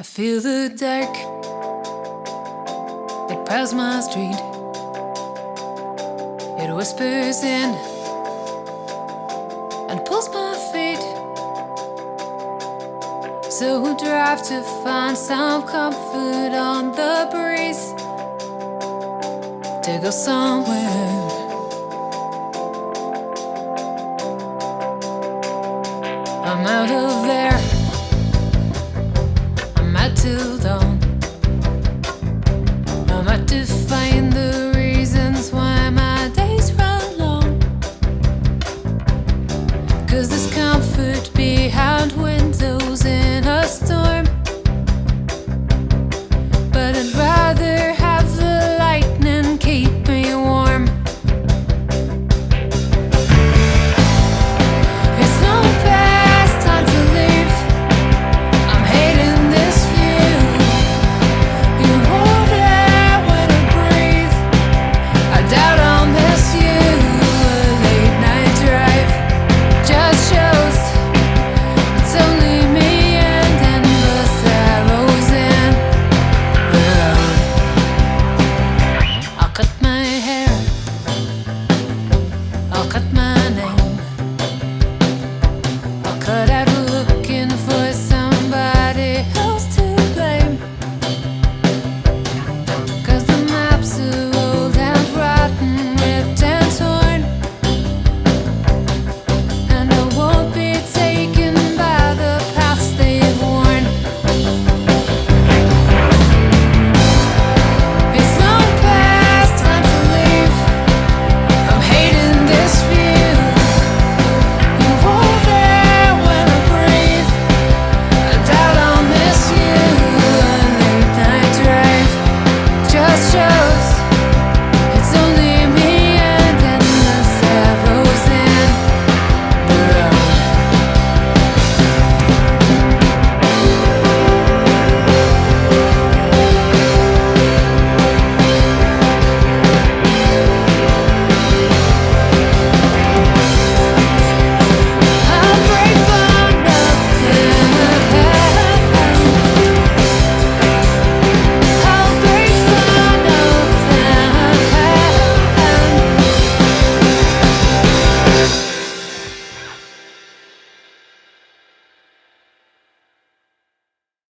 I feel the dark, it prowls my street. It whispers in and pulls my feet. So we drive to find some comfort on the breeze, to go somewhere. I'm out of there, I'm out till dawn.